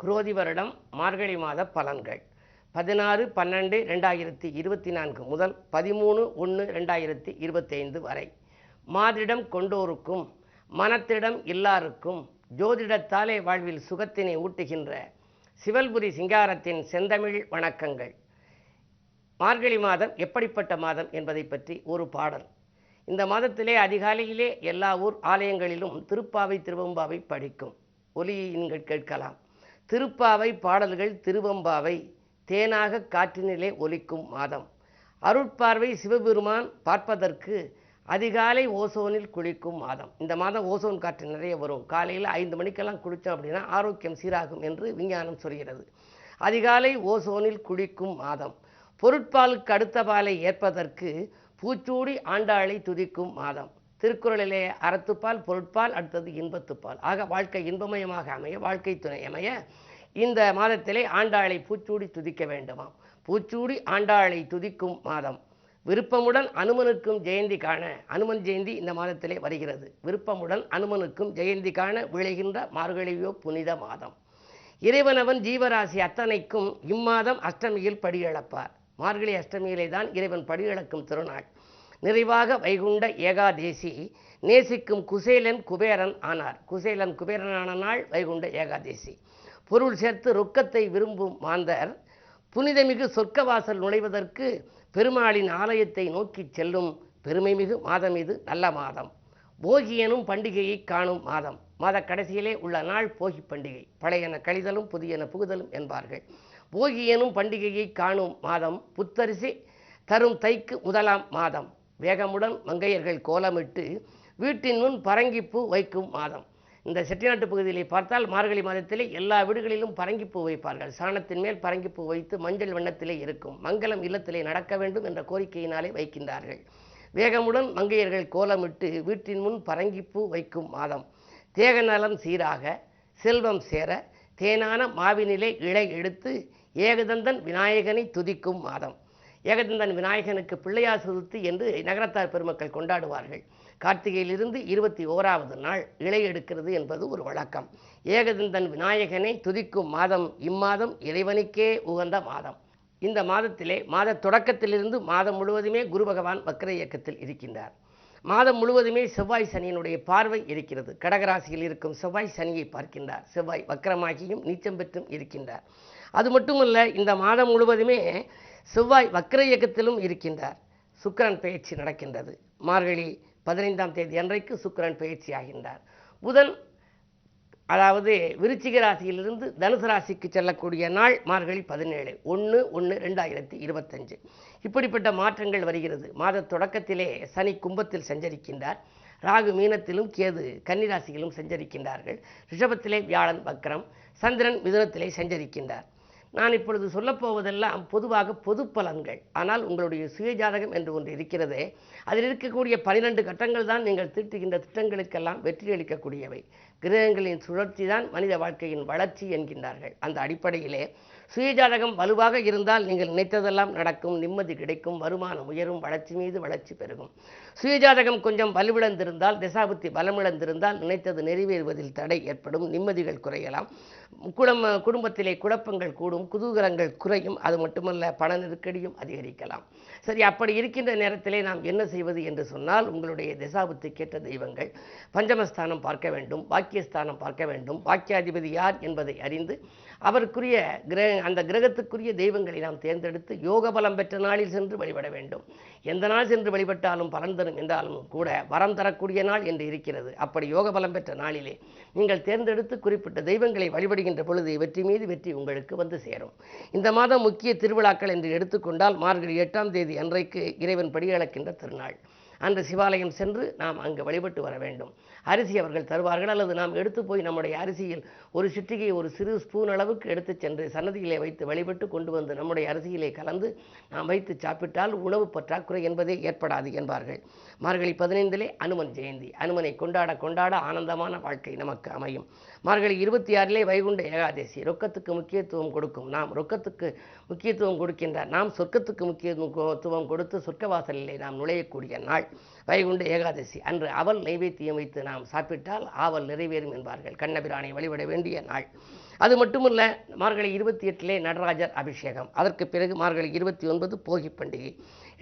குரோதி வருடம் மார்கழி மாத பலன்கள் 16/12/2024 முதல் 13/1/2025 வரை. மாதிடம் கொண்டோருக்கும் மனத்திடம் இல்லாருக்கும் ஜோதிடத்தாலே வாழ்வில் சுகத்தினை ஊட்டுகின்ற சிவல்புரி சிங்காரத்தின் செந்தமிழ் வணக்கங்கள். மார்கழி மாதம் எப்படிப்பட்ட மாதம் என்பதை பற்றி ஒரு பாடல். இந்த மாதத்திலே அதிகாலையிலே எல்லா ஊர் ஆலயங்களிலும் திருப்பாவை திருவம்பாவை படிக்கும் ஒலியை நீங்கள் கேட்கலாம். திருப்பாவை பாடல்கள் திருவம்பாவை தேனாக காற்றினிலே ஒலிக்கும் மாதம். அருட்பார்வை சிவபெருமான் பார்ப்பதற்கு அதிகாலை ஓசோனில் குளிக்கும் மாதம். இந்த மாதம் ஓசோன் காற்று நிறைய வரும். காலையில் 5 மணிக்கெல்லாம் குளித்தோம் அப்படின்னா ஆரோக்கியம் சீராகும் என்று விஞ்ஞானம் சொல்கிறது. அதிகாலை ஓசோனில் குளிக்கும் மாதம். பொருட்பாலுக்கு அடுத்த பாலை ஏற்பதற்கு பூச்சூடி ஆண்டாளை துதிக்கும் மாதம். திருக்குறளிலே அறத்துப்பால் பொருட்பால் அடுத்தது இன்பத்துப்பால். ஆக வாழ்க்கை இன்பமயமாக அமைய, வாழ்க்கை துணை அமைய இந்த மாதத்திலே ஆண்டாளை பூச்சூடி துதிக்க வேண்டுமாம். பூச்சூடி ஆண்டாளை துதிக்கும் மாதம். விருப்பமுடன் அனுமனுக்கும் ஜெயந்தி காண, அனுமன் ஜெயந்தி இந்த மாதத்திலே வருகிறது. விருப்பமுடன் அனுமனுக்கும் ஜெயந்தி காண விளைகின்ற மார்கழியோ புனித மாதம். இறைவனவன் ஜீவராசி அத்தனைக்கும் இம்மாதம் அஷ்டமியில் படியிழப்பார். மார்கழி அஷ்டமியிலே தான் இறைவன் படியிழக்கும் திருநாள். நிறைவாக வைகுண்ட ஏகாதேசி நேசிக்கும் குசேலன் குபேரன் ஆனார். குசேலன் குபேரனான நாள் வைகுண்ட ஏகாதேசி. பொருள் சேர்த்து ரொக்கத்தை விரும்பும் மாந்தர் புனிதமிகு சொர்க்கவாசல் நுழைவதற்கு பெருமாளின் ஆலயத்தை நோக்கி செல்லும் பெருமைமிகு மாதம் இது. நல்ல மாதம். போகி எனும் பண்டிகையை காணும் மாதம். மாத கடைசியிலே உள்ள நாள் போகி பண்டிகை. பழையன கழிதலும் புதியன புகுதலும் என்பார்கள். போகி எனும் பண்டிகையை காணும் மாதம். புத்தரிசி தரும் தைக்கு முதலாம் மாதம். வேகமுடன் மங்கையர்கள் கோலமிட்டு வீட்டின் முன் பரங்கிப்பூ வைக்கும் மாதம். இந்த செட்டிநாட்டு பகுதியிலே பார்த்தால் மார்கழி மாதத்திலே எல்லா வீடுகளிலும் பரங்கிப்பூ வைப்பார்கள். சாணத்தின் மேல் பரங்கிப்பூ வைத்து மஞ்சள் வண்ணத்திலே இருக்கும். மங்களம் இல்லத்திலே நடக்க வேண்டும் என்ற கோரிக்கையினாலே வைக்கின்றார்கள். வேகமுடன் மங்கையர்கள் கோலமிட்டு வீட்டின் முன் பரங்கிப்பூ வைக்கும் மாதம். தேக நலம் சீராக செல்வம் சேர தேனான மாவினிலே இழை எடுத்து ஏகதந்தன் விநாயகனை துதிக்கும் மாதம். ஏகதந்தன் விநாயகனுக்கு பிள்ளையார் சதுர்த்தி என்று நகரத்தார் பெருமக்கள் கொண்டாடுவார்கள். கார்த்திகையிலிருந்து 21வது நாள் இலை எடுக்கிறது என்பது ஒரு வழக்கம். ஏகதந்தன் விநாயகனை துதிக்கும் மாதம் இம்மாதம் இறைவனுக்கே உகந்த மாதம். இந்த மாதத்திலே மாத தொடக்கத்திலிருந்து மாதம் முழுவதுமே குரு பகவான் வக்ர இயக்கத்தில் இருக்கின்றார். மாதம் முழுவதுமே செவ்வாய் சனியினுடைய பார்வை இருக்கிறது. கடகராசியில் இருக்கும் செவ்வாய் சனியை பார்க்கின்றார். செவ்வாய் வக்ரமாகியும் நீச்சம் பெற்றும் இருக்கின்றார். அது மட்டுமல்ல, இந்த மாதம் முழுவதுமே செவ்வாய் வக்ர இயக்கத்திலும் இருக்கின்றார். சுக்கிரன் பயிற்சி நடக்கின்றது. மார்கழி 15ஆம் தேதி அன்றைக்கு சுக்கிரன் பயிற்சி ஆகின்றார். புதன் அதாவது விருச்சிக ராசியிலிருந்து தனுசு ராசிக்கு செல்லக்கூடிய நாள் மார்கழி 17 1/1/2025. இப்படிப்பட்ட மாற்றங்கள் வருகிறது. மாத தொடக்கத்திலே சனி கும்பத்தில் சஞ்சரிக்கின்றார். ராகு மீனத்திலும் கேது கன்னிராசியிலும் சஞ்சரிக்கின்றார்கள். ரிஷபத்திலே வியாழன் வக்ரம், சந்திரன் மிதுனத்திலே சஞ்சரிக்கின்றார். நான் இப்பொழுது சொல்லப்போவதெல்லாம் பொதுவாக பொது பலன்கள். ஆனால் உங்களுடைய சுயஜாதகம் என்று ஒன்று இருக்கிறதே, அதில் இருக்கக்கூடிய 12 கட்டங்கள் தான் நீங்கள் தீட்டுகின்ற திட்டங்களுக்கெல்லாம் வெற்றி அளிக்கக்கூடியவை. கிரகங்களின் சுழற்சி தான் மனித வாழ்க்கையின் வளர்ச்சி என்கின்றார்கள். அந்த அடிப்படையிலே சுயஜாதகம் வலுவாக இருந்தால் நீங்கள் நினைத்ததெல்லாம் நடக்கும், நிம்மதி கிடைக்கும், வருமானம் உயரும், வளர்ச்சி மீது வளர்ச்சி பெருகும். சுயஜாதகம் கொஞ்சம் வலுவிழந்திருந்தால், திசாபுத்தி பலமிழந்திருந்தால் நினைத்தது நிறைவேறுவதில் தடை ஏற்படும், நிம்மதிகள் குறையலாம், குடும்பத்திலே குழப்பங்கள் கூடும், குதூகலங்கள் குறையும். அது மட்டுமல்ல, பண நெருக்கடியும் அதிகரிக்கலாம். சரி, அப்படி இருக்கின்ற நேரத்திலே நாம் என்ன செய்வது என்று சொன்னால், உங்களுடைய திசாபுத்திக்கேற்ற தெய்வங்கள் பஞ்சமஸ்தானம் பார்க்க வேண்டும், பாக்கியஸ்தானம் பார்க்க வேண்டும். பாக்கியாதிபதி யார் என்பதை அறிந்து அவருக்குரிய அந்த கிரகத்துக்குரிய தெய்வங்களை நாம் தேர்ந்தெடுத்து யோக பலம் பெற்ற நாளில் சென்று வழிபட வேண்டும். எந்த நாள் சென்று வழிபட்டாலும் பலன் தரும் என்றாலும் கூட வரம் தரக்கூடிய நாள் என்று இருக்கிறது. அப்படி யோக பலம் பெற்ற நாளிலே நீங்கள் தேர்ந்தெடுத்து குறிப்பிட்ட தெய்வங்களை வழிபடுகின்ற பொழுது வெற்றி மீது வெற்றி உங்களுக்கு வந்து சேரும். இந்த மாதம் முக்கிய திருவிழாக்கள் என்று எடுத்துக்கொண்டால் மார்கழி 8ஆம் தேதி அன்றைக்கு இறைவன் படியளக்கின்ற திருநாள். அன்று சிவாலயம் சென்று நாம் அங்கு வழிபட்டு வர வேண்டும். அரிசி அவர்கள் தருவார்கள், அல்லது நாம் எடுத்து போய் நம்முடைய அரிசியில் ஒரு சிட்டிகை ஒரு சிறு ஸ்பூன் அளவுக்கு எடுத்து சென்று சன்னதியிலே வைத்து வழிபட்டு கொண்டு வந்து நம்முடைய அரிசியிலே கலந்து நாம் வைத்து சாப்பிட்டால் உணவு பற்றாக்குறை என்பதே ஏற்படாது என்பார்கள். மார்கழி 15 அனுமன் ஜெயந்தி. அனுமனை கொண்டாட கொண்டாட ஆனந்தமான வாழ்க்கை நமக்கு அமையும். மார்கழி 26 வைகுண்ட ஏகாதேசி. ரொக்கத்துக்கு முக்கியத்துவம் கொடுக்கும். நாம் ரொக்கத்துக்கு முக்கியத்துவம் கொடுக்கின்றார். நாம் சொர்க்கத்துக்கு முக்கியத்துவம் கொடுத்து சொர்க்கவாசலிலே நாம் நுழையக்கூடிய நாள் வைகுண்ட ஏகாதசி. அன்று அவல் நைவேத்தியம் வைத்து நாம் சாப்பிட்டால் ஆவல் நிறைவேறும் என்பார்கள். கண்ணபிரானை வழிபட வேண்டிய நாள். அது மட்டுமல்ல, மார்கழி 28 நடராஜர் அபிஷேகம், அதற்கு பிறகு மார்கழி 29 போகி பண்டிகை,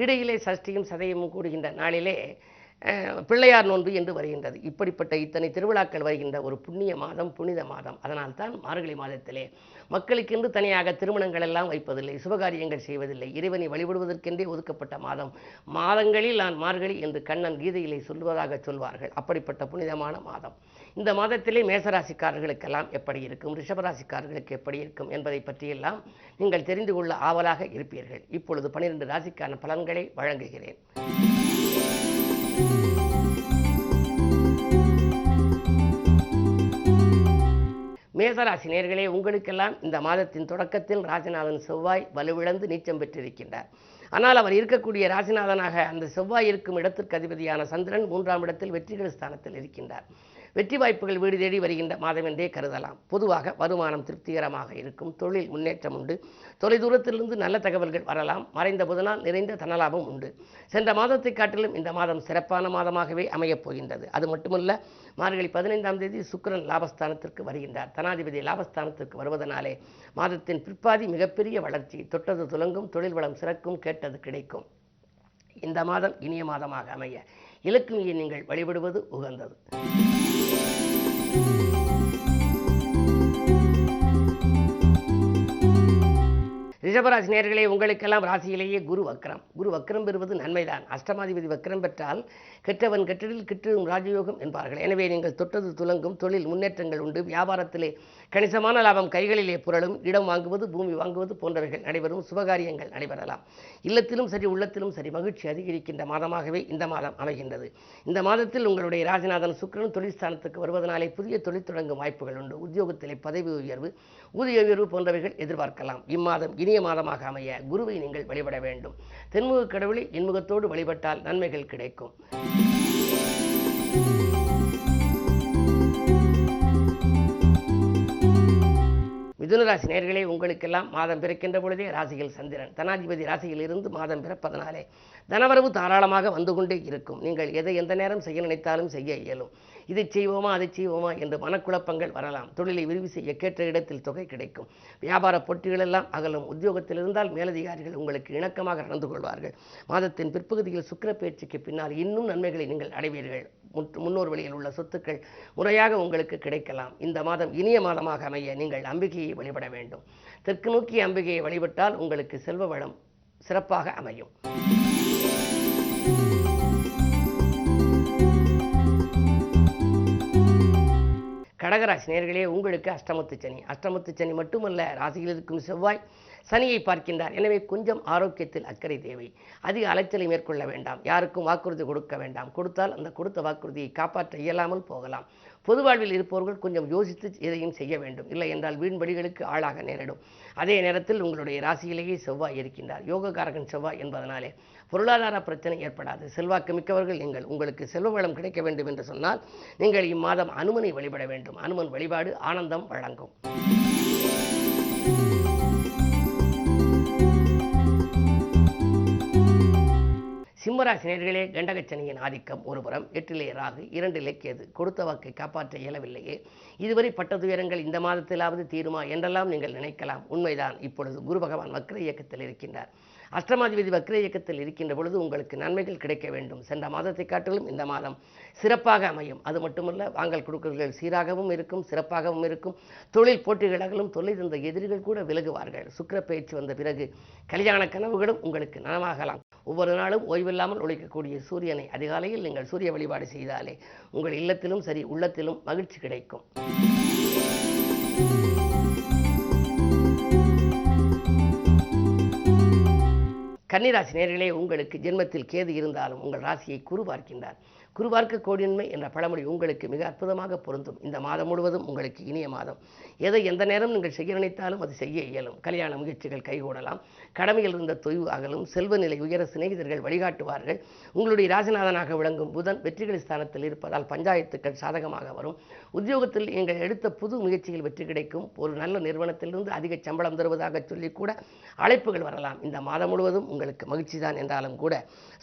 இடையிலே சஷ்டியும் சதயமும் கூடுகின்ற நாளிலே பிள்ளையார் நோன்பு என்று வருகின்றது. இப்படிப்பட்ட இத்தனை திருவிழாக்கள் வருகின்ற ஒரு புண்ணிய மாதம், புனித மாதம். அதனால்தான் மார்கழி மாதத்திலே மக்களுக்கென்று தனியாக திருமணங்கள் எல்லாம் வைப்பதில்லை, சுபகாரியங்கள் செய்வதில்லை. இறைவனை வழிபடுவதற்கென்றே ஒதுக்கப்பட்ட மாதம். மாதங்களில் நான் மார்கழி என்று கண்ணன் கீதையிலே சொல்வதாக சொல்வார்கள். அப்படிப்பட்ட புனிதமான மாதம். இந்த மாதத்திலே மேசராசிக்காரர்களுக்கெல்லாம் எப்படி இருக்கும், ரிஷபராசிக்காரர்களுக்கு எப்படி இருக்கும் என்பதை பற்றியெல்லாம் நீங்கள் தெரிந்து கொள்ள ஆவலாக இருப்பீர்கள். இப்பொழுது 12 ராசிக்கான பலன்களை வழங்குகிறேன். மேசராசி நேயர்களே, உங்களுக்கெல்லாம் இந்த மாதத்தின் தொடக்கத்தில் ராசிநாதன் செவ்வாய் வலுவிழந்து நீச்சம் பெற்றிருக்கின்றார். ஆனால் அவர் இருக்கக்கூடிய ராசிநாதனாக அந்த செவ்வாய் இருக்கும் இடத்திற்கு அதிபதியான சந்திரன் 3ஆம் இடத்தில் வெற்றிகள் ஸ்தானத்தில் இருக்கின்றார். வெற்றி வாய்ப்புகள் வீடு தேடி வருகின்ற மாதம் என்றே கருதலாம். பொதுவாக வருமானம் திருப்திகரமாக இருக்கும், தொழில் முன்னேற்றம் உண்டு, தொலைதூரத்திலிருந்து நல்ல தகவல்கள் வரலாம், மறைந்த புதனால் நிறைந்த தனலாபம் உண்டு. சென்ற மாதத்தை காட்டிலும் இந்த மாதம் சிறப்பான மாதமாகவே அமையப் போகின்றது. அது மட்டுமல்ல, மார்கழி 15ஆம் தேதி சுக்கிரன் லாபஸ்தானத்திற்கு வருகின்றார். தனாதிபதி லாபஸ்தானத்திற்கு வருவதனாலே மாதத்தின் பிற்பாதி மிகப்பெரிய வளர்ச்சி, தொட்டது துலங்கும், தொழில் வளம் சிறக்கும், கேட்டது கிடைக்கும். இந்த மாதம் இனிய மாதமாக அமைய இலக்குமியை நீங்கள் வழிபடுவது உகந்தது. ரிஷபராசி நேயர்களே, உங்களுக்கெல்லாம் ராசியிலேயே குரு வக்ரம். குரு வக்ரம் பெறுவது நன்மைதான். அஷ்டமாதிபதி வக்ரம் பெற்றால் கெட்டவன் கெட்டதில் கிட்டும் ராஜயோகம் என்பார்கள். எனவே நீங்கள் தொட்டது துலங்கும், தொழில் முன்னேற்றங்கள் உண்டு, வியாபாரத்திலே கணிசமான லாபம் கைகளிலே புரளும், இடம் வாங்குவது, பூமி வாங்குவது போன்றவைகள் நடைபெறும், சுபகாரியங்கள் நடைபெறலாம். இல்லத்திலும் சரி, உள்ளத்திலும் சரி, மகிழ்ச்சி அதிகரிக்கின்ற மாதமாகவே இந்த மாதம் அமைகின்றது. இந்த மாதத்தில் உங்களுடைய ராசிநாதன் சுக்கிரன் தொழில் ஸ்தானத்துக்கு வருவதனாலே புதிய தொழில் தொடங்கும் வாய்ப்புகள் உண்டு. உத்தியோகத்திலே பதவி உயர்வு, ஊதிய உயர்வு போன்றவைகள் எதிர்பார்க்கலாம். இம்மாதம் இனிய மாதமாக அமைய குருவை நீங்கள் வழிபட வேண்டும். தென்முக கடவுளை இன்முகத்தோடு வழிபட்டால் நன்மைகள் கிடைக்கும். மிதுனராசி நேயர்களே, உங்களுக்கெல்லாம் மாதம் பிறக்கின்ற பொழுதே ராசியில் சந்திரன், தனாதிபதி ராசியில் இருந்து மாதம் பிறப்பதனாலே தனவரவு தாராளமாக வந்து கொண்டே இருக்கும். நீங்கள் எதை எந்த நேரம் செய்ய நினைத்தாலும் செய்ய இயலும். இதை செய்வோமா அதை செய்வோமா என்று மனக்குழப்பங்கள் வரலாம். தொழிலை விரிவு செய்ய கேட்ட இடத்தில் தொகை கிடைக்கும். வியாபார போட்டிகள் எல்லாம் அகலும். உத்தியோகத்தில் இருந்தால் மேலதிகாரிகள் உங்களுக்கு இணக்கமாக நடந்து கொள்வார்கள். மாதத்தின் பிற்பகுதியில் சுக்கிர பயிற்சிக்கு பின்னால் இன்னும் நன்மைகளை நீங்கள் அடைவீர்கள். முன்னோர் வழியில் உள்ள சொத்துக்கள் முறையாக உங்களுக்கு கிடைக்கலாம். இந்த மாதம் இனிய மாதமாக அமைய நீங்கள் அம்பிகையை வழிபட வேண்டும். தெற்கு நோக்கி அம்பிகையை வழிபட்டால் உங்களுக்கு செல்வ வளம் சிறப்பாக அமையும். கடகராசி நேயர்களே, உங்களுக்கு அஷ்டமத்து சனி மட்டுமல்ல, ராசியில் இருக்கும் செவ்வாய் சனியை பார்க்கின்றார். எனவே கொஞ்சம் ஆரோக்கியத்தில் அக்கறை தேவை. அதிக அலைச்சலை மேற்கொள்ள வேண்டாம். யாருக்கும் வாக்குறுதி கொடுக்க வேண்டாம். கொடுத்தால் அந்த கொடுத்த வாக்குறுதியை காப்பாற்ற இயலாமல் போகலாம். பொது வாழ்வில் இருப்பவர்கள் கொஞ்சம் யோசித்து எதையும் செய்ய வேண்டும். இல்லை என்றால் வீண் வழிகளுக்கு ஆளாக நேரிடும். அதே நேரத்தில் உங்களுடைய ராசியிலேயே செவ்வாய் இருக்கின்றார். யோகக்காரகன் செவ்வாய் என்பதனாலே பொருளாதார பிரச்சனை ஏற்படாது. செல்வாக்கு மிக்கவர்கள் நீங்கள். உங்களுக்கு செல்வ வளம் கிடைக்க வேண்டும் என்று சொன்னால் நீங்கள் இம்மாதம் அனுமனை வழிபட வேண்டும். அனுமன் வழிபாடு ஆனந்தம் வழங்கும். சிம்மராசி நேயர்களே, கண்டகச்சனியின் ஆதிக்கம் ஒருபுறம், 8லே ராகு, 2லே கேது. கொடுத்த வாக்கை காப்பாற்ற இயலவில்லையே, இதுவரை பட்ட துயரங்கள் இந்த மாதத்திலாவது தீருமா என்றெல்லாம் நீங்கள் நினைக்கலாம். உண்மைதான். இப்பொழுது குரு பகவான் வக்ர இயக்கத்தில் இருக்கின்றார். அஷ்டமாதிபதி வக்ர இயக்கத்தில் இருக்கின்ற பொழுது உங்களுக்கு நன்மைகள் கிடைக்க வேண்டும். சென்ற மாதத்தை காட்டிலும் இந்த மாதம் சிறப்பாக அமையும். அது மட்டுமல்ல, வாங்கல் கொடுக்கல்கள் சீராகவும் இருக்கும், சிறப்பாகவும் இருக்கும். தொழில் போட்டிகளாகவும் தொல்லை தந்த எதிரிகள் கூட விலகுவார்கள். சுக்கிர பயிற்சி வந்த பிறகு கல்யாண கனவுகளும் உங்களுக்கு நனவாகலாம். ஒவ்வொரு நாளும் ஓய்வில்லாமல் ஒழிக்கக்கூடிய சூரியனை அதிகாலையில் நீங்கள் சூரிய வழிபாடு செய்தாலே உங்கள் இல்லத்திலும் சரி, உள்ளத்திலும் மகிழ்ச்சி கிடைக்கும். கன்னிராசி நேயர்களே, உங்களுக்கு ஜென்மத்தில் கேது இருந்தாலும் உங்கள் ராசியை குரு பார்க்கின்றார். குருவார்க்க கோடின்மை என்ற பழமொழி உங்களுக்கு மிக அற்புதமாக பொருந்தும். இந்த மாதம் முழுவதும் உங்களுக்கு இனிய மாதம். எதை எந்த நேரம் நீங்கள் செய்ய நினைத்தாலும் அது செய்ய இயலும். கல்யாண முயற்சிகள் கைகூடலாம். கடமையில் இருந்த தொய்வு அகலும். செல்வ நிலை உயர சிநேகிதர்கள் வழிகாட்டுவார்கள். உங்களுடைய ராசிநாதனாக விளங்கும் புதன் வெற்றிகள் ஸ்தானத்தில் இருப்பதால் பஞ்சாயத்துக்கள் சாதகமாக வரும். உத்தியோகத்தில் நீங்கள் எடுத்த புது முயற்சியில் வெற்றி கிடைக்கும். ஒரு நல்ல நிறுவனத்திலிருந்து அதிக சம்பளம் தருவதாக சொல்லி கூட அழைப்புகள் வரலாம். இந்த மாதம் முழுவதும் உங்களுக்கு மகிழ்ச்சி தான் என்றாலும் கூட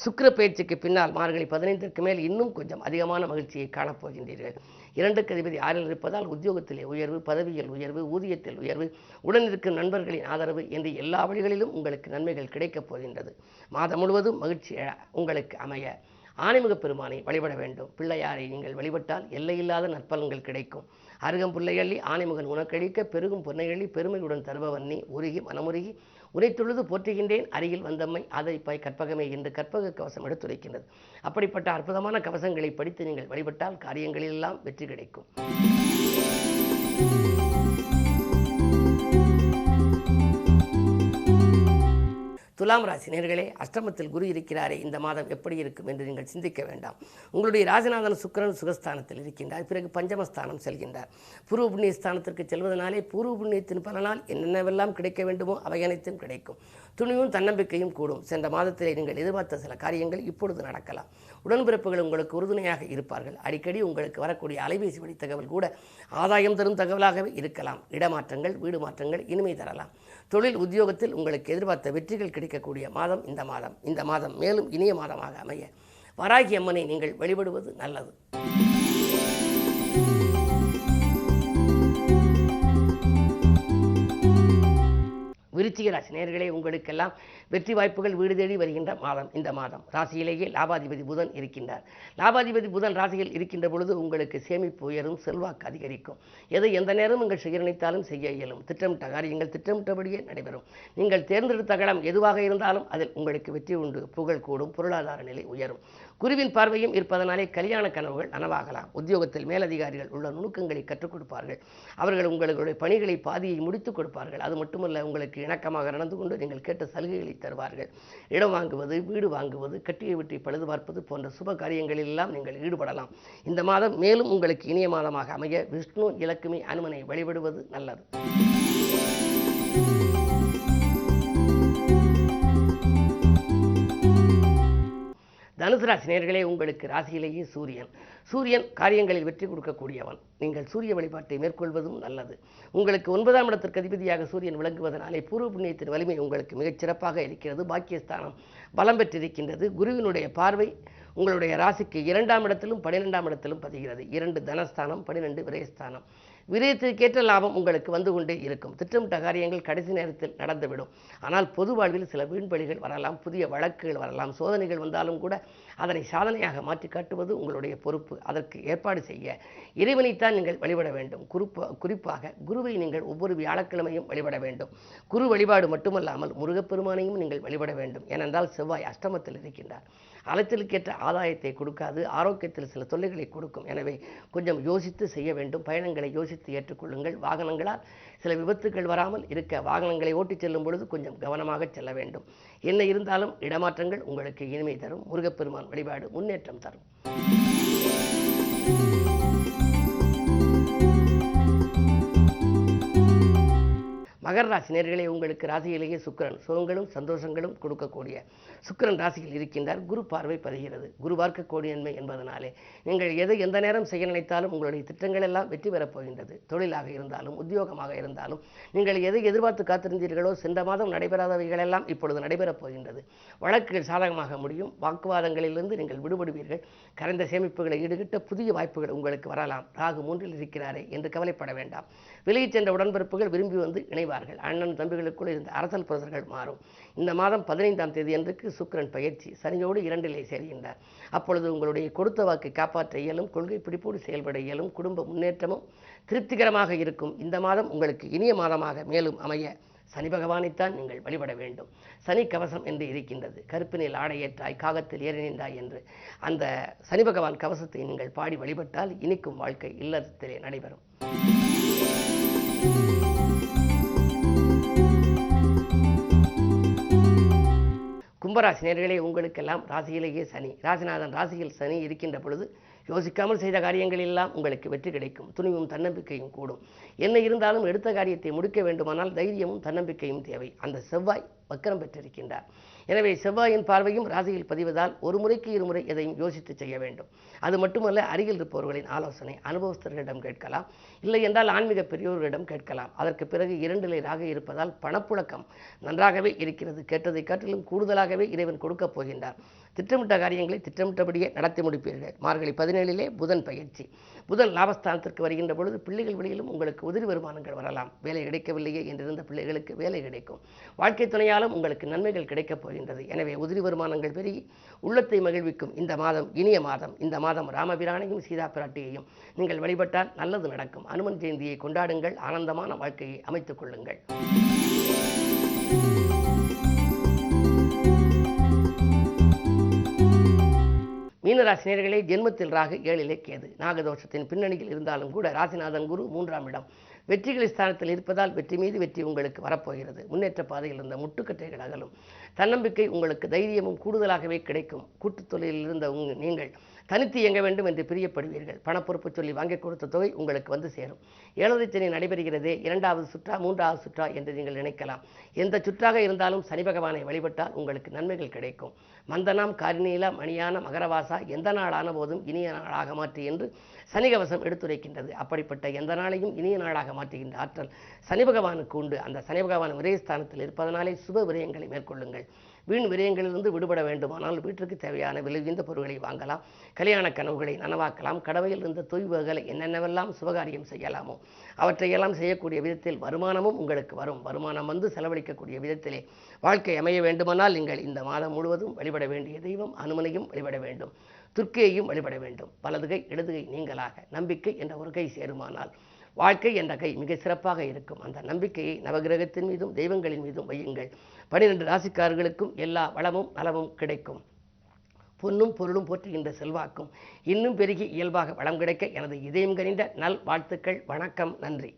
சுக்கிர பயிற்சிக்கு பின்னால் மார்கழி 15க்கு மேல் இன்னும் கொஞ்சம் அதிகமான மகிழ்ச்சியை காணப்போகின்றீர்கள். 2க்கு அதிபதி 6ல் இருப்பதால் உத்தியோகத்திலே உயர்வு, பதவியில் உயர்வு, ஊதியத்தில் உயர்வு, உடனிருக்கும் நண்பர்களின் ஆதரவு என்று எல்லா வழிகளிலும் உங்களுக்கு நன்மைகள் கிடைக்கப் போகின்றது. மாதம் முழுவதும் மகிழ்ச்சி உங்களுக்கு அமைய ஆனைமுகப் பெருமானை வழிபட வேண்டும். பிள்ளையாரை நீங்கள் வழிபட்டால் எல்லையில்லாத நற்பலன்கள் கிடைக்கும். அருகம்புல்லை அள்ளி ஆனைமுகன் உனக்கழிக்க பெருகும் பொன்னையள்ளி பெருமையுடன் தருபவன் நீ உருகி மனமுருகி உரைத்தொழுது போற்றுகின்றேன் அருகில் வந்தம்மை ஆதரிப்பாய் கற்பகமே என்று கற்பக கவசம் எடுத்துரைக்கின்றது. அப்படிப்பட்ட அற்புதமான கவசங்களை படித்து நீங்கள் வழிபட்டால் காரியங்களிலெல்லாம் வெற்றி கிடைக்கும். துலாம் ராசி நேயர்களே, அஷ்டமத்தில் குரு இருக்கிறாரே, இந்த மாதம் எப்படி இருக்கும் என்று நீங்கள் சிந்திக்க வேண்டாம். உங்களுடைய ராசிநாதன் சுக்கிரன் சுகஸ்தானத்தில் இருக்கின்றார். பிறகு பஞ்சமஸ்தானம் செல்கின்றார். பூர்வ புண்ணிய ஸ்தானத்திற்கு செல்வதனாலே பூர்வ புண்ணியத்தின் பலனால் என்னென்னவெல்லாம் கிடைக்க வேண்டுமோ அவை அனைத்தும் கிடைக்கும். துணிவும் தன்னம்பிக்கையும் கூடும். சென்ற மாதத்திலே நீங்கள் எதிர்பார்த்த சில காரியங்கள் இப்பொழுது நடக்கலாம். உடன்பிறப்புகள் உங்களுக்கு உறுதுணையாக இருப்பார்கள். அடிக்கடி உங்களுக்கு வரக்கூடிய அலைபேசி வழி தகவல் கூட ஆதாயம் தரும் தகவலாகவே இருக்கலாம். இடமாற்றங்கள், வீடு மாற்றங்கள் இனிமை தரலாம். தொழில் உத்தியோகத்தில் உங்களுக்கு எதிர்பார்த்த வெற்றிகள் கிடைக்கக்கூடிய மாதம் இந்த மாதம் மேலும் இனிய மாதமாக அமைய வராகி அம்மனை நீங்கள் வழிபடுவது நல்லது. விருச்சிக ராசி நேயர்களே, உங்களுக்கெல்லாம் வெற்றி வாய்ப்புகள் வீடு தேடி வருகின்ற மாதம் இந்த மாதம். ராசியிலேயே லாபாதிபதி புதன் இருக்கின்றார். லாபாதிபதி புதன் ராசியில் இருக்கின்ற பொழுது உங்களுக்கு சேமிப்பு உயரும், செல்வாக்கு அதிகரிக்கும். எதை எந்த நேரம் நீங்கள் செய்ய நினைத்தாலும் செய்ய இயலும். திட்டமிட்ட காரியங்கள் திட்டமிட்டபடியே நடைபெறும். நீங்கள் தேர்ந்தெடுத்த களம் எதுவாக இருந்தாலும் அதில் உங்களுக்கு வெற்றி உண்டு. புகழ் கூடும், பொருளாதார நிலை உயரும். குருவின் பார்வையும் இருப்பதனாலே கல்யாண கனவுகள் நனவாகலாம். உத்தியோகத்தில் மேலதிகாரிகள் உள்ள நுணுக்கங்களை கற்றுக் கொடுப்பார்கள். அவர்கள் உங்களுடைய பணிகளை பாதியை முடித்துக் கொடுப்பார்கள். அது மட்டுமல்ல, உங்களுக்கு இணக்கமாக நடந்து கொண்டு நீங்கள் கேட்ட சலுகைகளை தருவார்கள். இடம் வாங்குவது, வீடு வாங்குவது, கட்டியை விட்டு பழுது பார்ப்பது போன்ற சுப காரியங்களிலெல்லாம் நீங்கள் ஈடுபடலாம். இந்த மாதம் மேலும் உங்களுக்கு இனிய மாதமாக அமைய விஷ்ணு, இலக்குமி, அனுமனை வழிபடுவது நல்லது. தனுசு ராசி நேயர்களே, உங்களுக்கு ராசியிலேயே சூரியன் காரியங்களில் வெற்றி கொடுக்கக்கூடியவன். நீங்கள் சூரிய வழிபாட்டை மேற்கொள்வதும் நல்லது. உங்களுக்கு 9ஆம் இடத்திற்கு அதிபதியாக சூரியன் விளங்குவதனாலே பூர்வ புண்ணியத்தின் வலிமை உங்களுக்கு மிகச் சிறப்பாக இருக்கிறது. பாக்கியஸ்தானம் பலம் பெற்றிருக்கின்றது. குருவினுடைய பார்வை உங்களுடைய ராசிக்கு 2ஆம் இடத்திலும் 12ஆம் இடத்திலும் பதிகிறது. 2 தனஸ்தானம், 12 விரயஸ்தானம். விரயத்திற்கேற்ற லாபம் உங்களுக்கு வந்து கொண்டே இருக்கும். திட்டமிட்ட காரியங்கள் கடைசி நேரத்தில் நடந்துவிடும். ஆனால் பொது வாழ்வில் சில வீண்பலிகள் வரலாம், புதிய வழக்குகள் வரலாம். சோதனைகள் வந்தாலும் கூட அதனை சாதனையாக மாற்றி காட்டுவது உங்களுடைய பொறுப்பு. அதற்கு ஏற்பாடு செய்ய இறைவனைத்தான் நீங்கள் வழிபட வேண்டும். குறிப்பாக குருவை நீங்கள் ஒவ்வொரு வியாழக்கிழமையும் வழிபட வேண்டும். குரு வழிபாடு மட்டுமல்லாமல் முருகப்பெருமானையும் நீங்கள் வழிபட வேண்டும். ஏனென்றால் செவ்வாய் அஷ்டமத்தில் இருக்கின்றார். அலைச்சலுக்கேற்ற ஆதாயத்தை கொடுக்காது, ஆரோக்கியத்தில் சில தொல்லைகளை கொடுக்கும். எனவே கொஞ்சம் யோசித்து செய்ய வேண்டும். பயணங்களை யோசித்து ஏற்றுக்கொள்ளுங்கள். வாகனங்களால் சில விபத்துக்கள் வராமல் இருக்க வாகனங்களை ஓட்டிச் செல்லும் பொழுது கொஞ்சம் கவனமாக செல்ல வேண்டும். என்ன இருந்தாலும் இடமாற்றங்கள் உங்களுக்கு இனிமை தரும். முருகப்பெருமான் வழிபாடு முன்னேற்றம் தரும். மகர ராசி நேயர்களே, உங்களுக்கு ராசியிலேயே சுக்கிரன் சுகங்களும் சந்தோஷங்களும் கொடுக்கக்கூடிய சுக்கிரன் ராசியில் இருக்கின்றார். குரு பார்வை பதிகிறது. குரு பார்க்கக்கூடிய நன்மை என்பதனாலே நீங்கள் எதை எந்த நேரம் செய்ய நினைத்தாலும் உங்களுடைய திட்டங்கள் எல்லாம் வெற்றி பெறப் போகின்றது. தொழிலாக இருந்தாலும் உத்தியோகமாக இருந்தாலும் நீங்கள் எதை எதிர்பார்த்து காத்திருந்தீர்களோ சென்ற மாதம் நடைபெறாதவைகளெல்லாம் இப்பொழுது நடைபெறப் போகின்றது. வழக்குகள் சாதகமாக முடியும். வாக்குவாதங்களிலிருந்து நீங்கள் விடுபடுவீர்கள். கரைந்த சேமிப்புகளை ஈடுகட்ட புதிய வாய்ப்புகள் உங்களுக்கு வரலாம். ராகு 3இல் இருக்கிறாரே என்று கவலைப்பட வேண்டாம். விலகிச் சென்ற உடன்பிறப்புகள் விரும்பி வந்து இணைவார்கள். அண்ணன் தம்பிகளுக்குள் இருந்த அரசல் புரசல்கள் மாறும். இந்த மாதம் 15ஆம் தேதி அன்றைக்கு சுக்கிரன் பயிற்சி சனியோடு 2இலே சேர்கின்றார். அப்பொழுது உங்களுடைய கொடுத்த வாக்கை காப்பாற்ற இயலும். கொள்கை பிடிப்போடு செயல்பட இயலும். குடும்ப முன்னேற்றமும் திருப்திகரமாக இருக்கும். இந்த மாதம் உங்களுக்கு இனிய மாதமாக மேலும் அமைய சனி பகவானைத்தான் நீங்கள் வழிபட வேண்டும். சனி கவசம் என்று இருக்கின்றது. கருப்பினில் ஆடையேற்றாய் காகத்தில் ஏறி நின்றாய் என்று அந்த சனி பகவான் கவசத்தை நீங்கள் பாடி வழிபட்டால் இனிக்கும் வாழ்க்கை இல்லத்திலே நடைபெறும். கும்பராசி நேயர்களே, உங்களுக்கெல்லாம் ராசியிலேயே சனி, ராசிநாதன் ராசியில் சனி இருக்கின்ற பொழுது யோசிக்காமல் செய்த காரியங்கள் எல்லாம் உங்களுக்கு வெற்றி கிடைக்கும். துணிவும் தன்னம்பிக்கையும் கூடும். என்ன இருந்தாலும் எடுத்த காரியத்தை முடிக்க வேண்டுமானால் தைரியமும் தன்னம்பிக்கையும் தேவை. அந்த செவ்வாய் வக்கரம் பெற்றிருக்கின்றார். எனவே செவ்வாயின் பார்வையும் ராசியில் பதிவதால் ஒரு முறைக்கு இருமுறை எதையும் யோசித்து செய்ய வேண்டும். அது மட்டுமல்ல, அருகில் இருப்பவர்களின் ஆலோசனை அனுபவஸ்தர்களிடம் கேட்கலாம், இல்லை என்றால் ஆன்மீக பெரியோர்களிடம் கேட்கலாம். அதற்கு பிறகு 2 ராகு இருப்பதால் பணப்புழக்கம் நன்றாகவே இருக்கிறது. கேட்டதை காட்டிலும் கூடுதலாகவே இறைவன் கொடுக்கப் போகின்றார். திட்டமிட்ட காரியங்களை திட்டமிட்டபடியே நடத்தி முடிப்பீர்கள். மார்கழி 17 புதன் பயிற்சி. புதன் லாபஸ்தானத்திற்கு வருகின்ற பொழுது பிள்ளைகள் வழியிலும் உங்களுக்கு உதிரி வருமானங்கள் வரலாம். வேலை கிடைக்கவில்லையே என்றிருந்த பிள்ளைகளுக்கு வேலை கிடைக்கும். வாழ்க்கை துணையாலும் உங்களுக்கு நன்மைகள் கிடைக்கப் போகின்றது. எனவே உதிரி வருமானங்கள் பெருகி உள்ளத்தை மகிழ்விக்கும் இந்த மாதம் இனிய மாதம். இந்த மாதம் ராமபிரானையும் சீதா பிராட்டியையும் நீங்கள் வழிபட்டால் நல்லது நடக்கும். அனுமன் ஜெயந்தியை கொண்டாடுங்கள். ஆனந்தமான வாழ்க்கையை அமைத்துக் கொள்ளுங்கள். மீனராசினியர்களே, ஜென்மத்தில் ராகு 7 கேது. நாகதோஷத்தின் பின்னணியில் இருந்தாலும் கூட ராசிநாதன் குரு 3ஆம் இடம் வெற்றிகள் ஸ்தானத்தில் இருப்பதால் வெற்றி மீது வெற்றி உங்களுக்கு வரப்போகிறது. முன்னேற்ற பாதையில் இருந்த முட்டுக்கட்டைகள் அகலும். தன்னம்பிக்கை உங்களுக்கு தைரியமும் கூடுதலாகவே கிடைக்கும். கூட்டுத் தொழிலில் இருந்த நீங்கள் தனித்து இயங்க வேண்டும் என்று பிரியப்படுவீர்கள். பணப்பொறுப்பு சொல்லி வாங்கி கொடுத்த தொகை உங்களுக்கு வந்து சேரும். 7வது சனி நடைபெறுகிறதே, 2வது சுற்றா 3வது சுற்றா என்று நீங்கள் நினைக்கலாம். எந்த சுற்றாக இருந்தாலும் சனி பகவானை வழிபட்டால் உங்களுக்கு நன்மைகள் கிடைக்கும். மந்தனாம் காரிநீலா மணியான மகரவாசா எந்த நாளான போதும் இனிய நாளாக மாற்றி என்று சனிகவசம் எடுத்துரைக்கின்றது. அப்படிப்பட்ட எந்த நாளையும் இனிய நாளாக மாற்றுகின்ற ஆற்றல் சனி பகவானுக்கு உண்டு. அந்த சனி பகவான் விரயஸ்தானத்தில் இருப்பதனாலே சுப விரயங்களை மேற்கொள்ளுங்கள். வீண் விரயங்களிலிருந்து விடுபட வேண்டுமானால் வீட்டிற்கு தேவையான விலையுந்த பொருட்களை வாங்கலாம். கல்யாண கனவுகளை நனவாக்கலாம். கடமையில் இருந்த தொய்வுகளை என்னென்னவெல்லாம் சுபகாரியம் செய்யலாமோ அவற்றையெல்லாம் செய்யக்கூடிய விதத்தில் வருமானமும் உங்களுக்கு வரும். வருமானம் வந்து செலவழிக்கக்கூடிய விதத்திலே வாழ்க்கை அமைய வேண்டுமானால் நீங்கள் இந்த மாதம் முழுவதும் வழிபட வேண்டிய தெய்வம் அனுமனையும் வழிபட வேண்டும். துர்க்கையையும் வழிபட வேண்டும். வலதுகை இடதுகை நீங்களாக நம்பிக்கை என்ற ஒரு கை சேருமானால் வாழ்க்கை என்ற கை மிக சிறப்பாக இருக்கும். அந்த நம்பிக்கையை நவகிரகத்தின் மீதும் தெய்வங்களின் மீதும் வையுங்கள். 12 ராசிக்காரர்களுக்கும் எல்லா வளமும் நலமும் கிடைக்கும். பொன்னும் பொருளும் போற்றுகின்ற செல்வாக்கும் இன்னும் பெருகி இயல்பாக வளம் கிடைக்க எனது இதயம் கனிந்த நல் வாழ்த்துக்கள். வணக்கம். நன்றி.